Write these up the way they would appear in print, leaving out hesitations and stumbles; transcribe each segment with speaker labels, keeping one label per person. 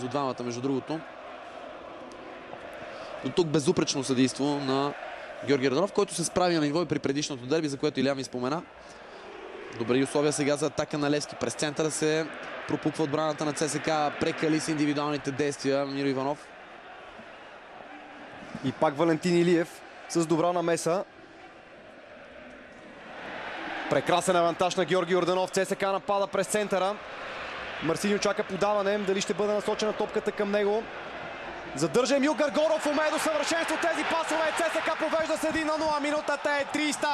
Speaker 1: за двамата, между другото. До тук безупречно съдейство на Георги Йорданов, който се справи на ниво и при предишното дерби, за което Илян ми спомена. Добри условия сега за атака на Левски. През центъра се пропуква отбраната на ЦСКА. Прекали с индивидуалните действия Миро Иванов.
Speaker 2: И пак Валентин Илиев с добра намеса. Прекрасен авантаж на Георги Йорданов. ЦСКА напада през центъра. Марсиньо чака подаване. Дали ще бъде насочена топката към него. Задържа Емил Гаргоров. Умее до съвършенство тези пасове. ЦСКА повежда с 1-0. Минутата е 30.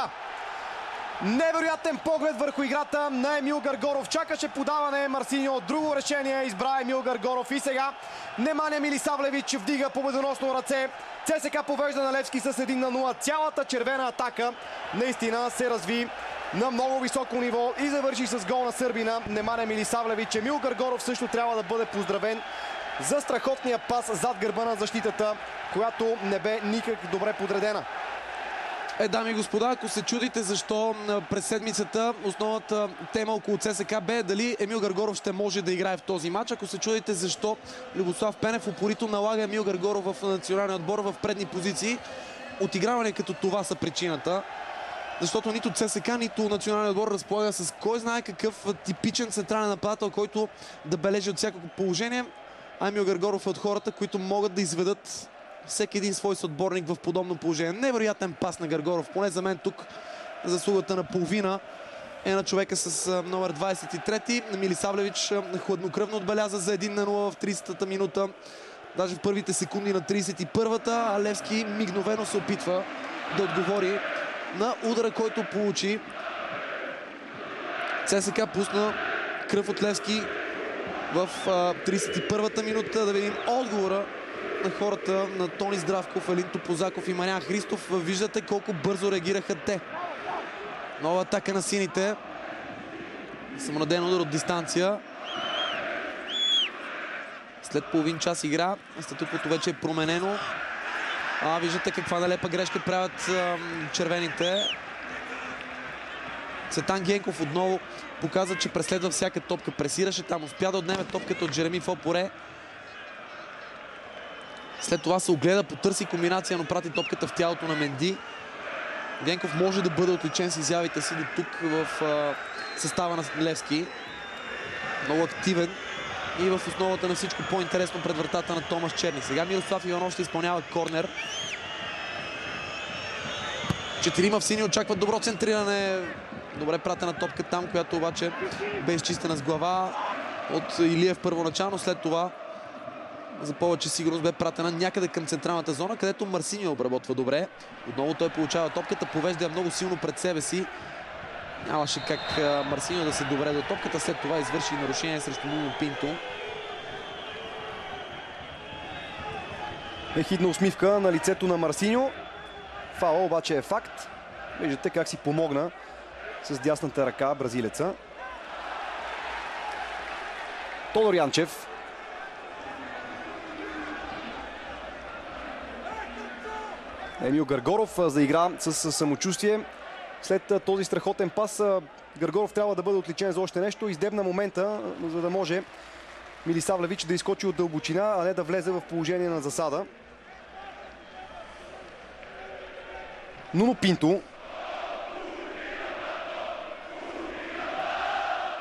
Speaker 2: Невероятен поглед върху играта на Емил Гаргоров. Чакаше подаване Марсиньо. Друго решение избра Емил Гаргоров. И сега Неманя Милисавлевич вдига победоносно ръце. ЦСКА повежда на Левски с 1-0. Цялата червена атака наистина се разви на много високо ниво и завърши с гол на сърбина Неманя Милисавлевич. Емил Гаргоров също трябва да бъде поздравен за страхотния пас зад гърба на защитата, която не бе никак добре подредена.
Speaker 1: Дами и господа, ако се чудите защо през седмицата основната тема около ЦСКА бе дали Емил Гаргоров ще може да играе в този матч, ако се чудите защо Любослав Пенев упорито налага Емил Гаргоров в националния отбор в предни позиции, отиграване като това са причината. Защото нито ЦСКА, нито националния отбор разполага с кой знае какъв типичен централен нападател, който да бележи от всякакво положение. Емил Гаргоров е от хората, които могат да изведат всеки един свой съотборник в подобно положение. Невероятен пас на Гаргоров. Поне за мен тук заслугата на половина е на човека с номер 23. Милисавлевич хладнокръвно отбеляза за 1-0 в 30-та минута. Даже в първите секунди на 31-та. А Левски мигновено се опитва да отговори на удара, който получи. ЦСКА пусна кръв от Левски в 31-та минута. Да видим отговора на хората на Тони Здравков, Елин Топозаков и Мариан Христов. Виждате колко бързо реагираха те. Нова атака на сините. Самонаден удар от дистанция. След половин час игра статуквото вече е променено. Виждате каква налепа грешка правят червените. Цветан Генков отново показва, че преследва всяка топка. Пресираше там, успя да отнеме топката от Джереми Фопоре. След това се огледа, потърси комбинация, но прати топката в тялото на Менди. Генков може да бъде отличен с изявите си до тук в състава на Левски. Много активен и в основата на всичко по-интересно пред вратата на Томас Черни. Сега Мирослав Иванов ще изпълнява корнер. Четирима в сини очакват добро центриране. Добре пратена топка там, която обаче бе изчистена с глава от Илиев първоначално. След това за повече сигурност бе пратена някъде към централната зона, където Марсиньо обработва добре. Отново той получава топката, повежда много силно пред себе си. Нямаше как Марсиньо да се добре до топката. След това извърши нарушение срещу Нуно Пинто.
Speaker 2: Ехидна усмивка на лицето на Марсиньо. Фаула обаче е факт. Виждате как си помогна с дясната ръка бразилеца. Тодор Янчев. Емил Гаргоров заигра с самочувствие. След този страхотен пас Гаргоров трябва да бъде отличен за още нещо. Издебна момента, за да може Милисавлевич да изскочи от дълбочина, а не да влезе в положение на засада. Нуно Пинто.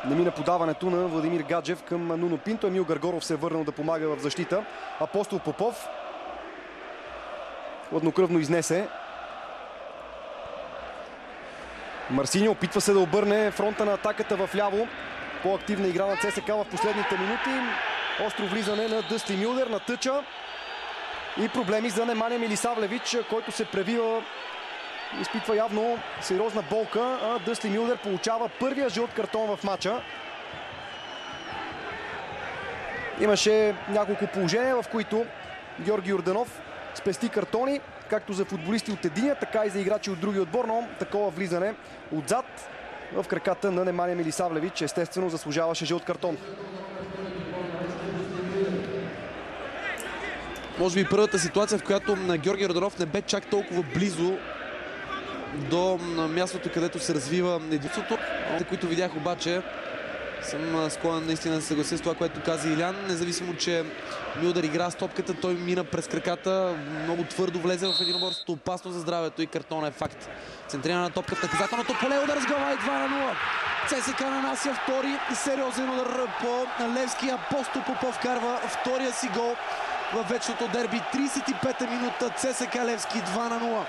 Speaker 2: Не мина подаването на Владимир Гаджев към Нуно Пинто. Емил Гаргоров се е върнал да помага в защита. Апостол Попов хладнокръвно изнесе. Марсиньо опитва се да обърне фронта на атаката в ляво. По-активна игра на ЦСКА в последните минути. Остро влизане на Дъсти Мюлдер на тъча. И проблеми за Неманя Милисавлевич, който се превива. Изпитва явно сериозна болка, а Дъсти Мюлдер получава първия жълт картон в матча. Имаше няколко положения, в които Георги Йорданов спести картони, както за футболисти от единия, така и за играчи от другия отбор, но такова влизане отзад в краката на Неманя Милисавлевич естествено заслужаваше жълт картон.
Speaker 1: Може би първата ситуация, в която на Георги Йорданов не бе чак толкова близо до мястото, където се развива единството. Които видях обаче Съм склонен наистина да се съглася с това, което каза Илян. Независимо, че Мюлдър игра с топката, той мина през краката, много твърдо влезе в единоборството, опасно за здравето и картона е факт. Центрирана на топка в наказателното поле, удар с глава и 2-0. ЦСКА нанася втори сериозен удар по Левски. Апостол Попов карва втория си гол в вечното дерби. 35-та минута, ЦСКА Левски 2-0.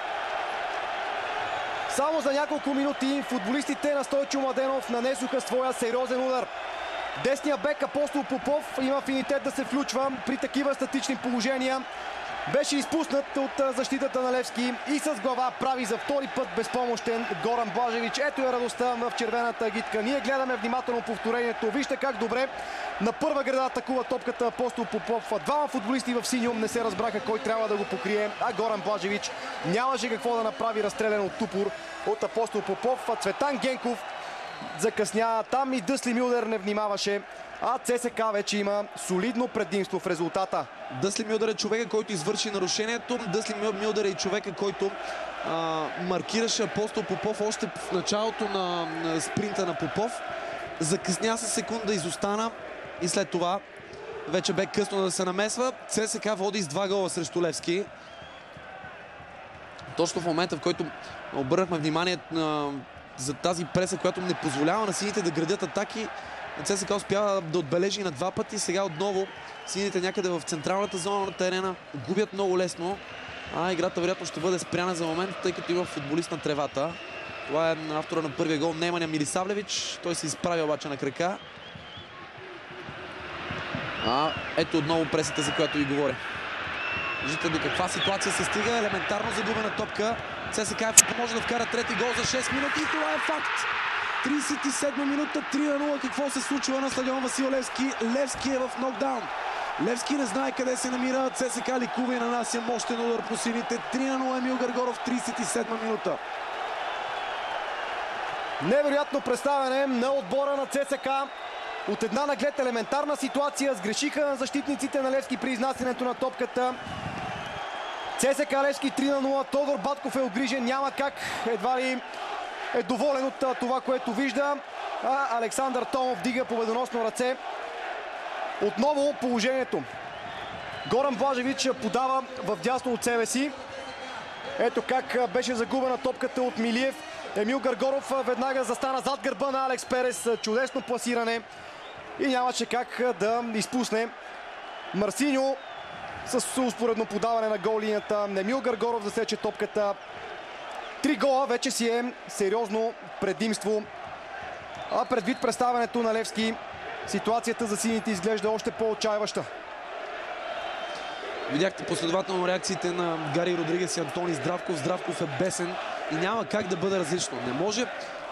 Speaker 2: Само за няколко минути футболистите на Стойчо Младенов нанесоха своя сериозен удар. Десният бек Апостол Попов има афинитет да се включва при такива статични положения. Беше изпуснат от защитата на Левски и с глава прави за втори път безпомощен Горан Блажевич. Ето е радостта в червената агитка. Ние гледаме внимателно повторението. Вижте как добре на първа града атакува топката Апостол Попов. Двама футболисти в синьо не се разбраха кой трябва да го покрие, а Горан Блажевич нямаше какво да направи, разстрелян от тупор от Апостол Попов. Цветан Генков закъсня там и Дъсли Мюлдър не внимаваше. А ЦСКА вече има солидно предимство в резултата.
Speaker 1: Дъсли Мюлдър е човека, който извърши нарушението. Дъсли Мюлдър е и човека, който маркираше Апостол Попов още в началото на спринта на Попов. Закъсня се секунда, изостана и след това вече бе късно да се намесва. ЦСКА води с 2 гола срещу Левски. Точно в момента, в който обърнахме внимание за тази преса, която не позволява на сините да градят атаки, ЦСКА успява да отбележи на 2 пъти. Сега отново сините някъде в централната зона на терена губят много лесно. Играта вероятно ще бъде спряна за момент, тъй като има футболист на тревата. Това е автора на първия гол, Немanja Милисавлевич. Той се изправя обаче на крака. Ето отново пресата, за която ви говоря. Виждате до каква ситуация се стига. Елементарно загубена топка. ЦСКА може да вкара трети гол за 6 минути и това е факт. 37 минута, 3-0. Какво се случва на стадион Васил Левски? Левски е в нокдаун. Левски не знае къде се намира. ЦСКА ликува и нанася мощен удар по сините. 3-0 Емил Гаргоров, 37 минута.
Speaker 2: Невероятно представяне на отбора на ЦСКА. От една наглед елементарна ситуация сгрешиха защитниците на Левски при изнасянето на топката. ЦСКА Левски 3-0. Тодор Батков е огрижен. Няма как, едва ли е доволен от това, което вижда. Александър Томов дига победоносно ръце. Отново положението. Горан Блажевич подава в дясно от себе си. Ето как беше загубена топката от Милиев. Емил Гаргоров веднага застана зад гърба на Алекс Перес. Чудесно пласиране. И нямаше как да изпусне Марсиньо с успоредно подаване на гол линията. Емил Гаргоров засече топката. 3 гола вече си е сериозно предимство. А предвид представянето на Левски, ситуацията за сините изглежда още по-отчаяваща.
Speaker 1: Видяхте последователно реакциите на Гари Родригес и Антони Здравков. Здравков е бесен и няма как да бъде различно. Не може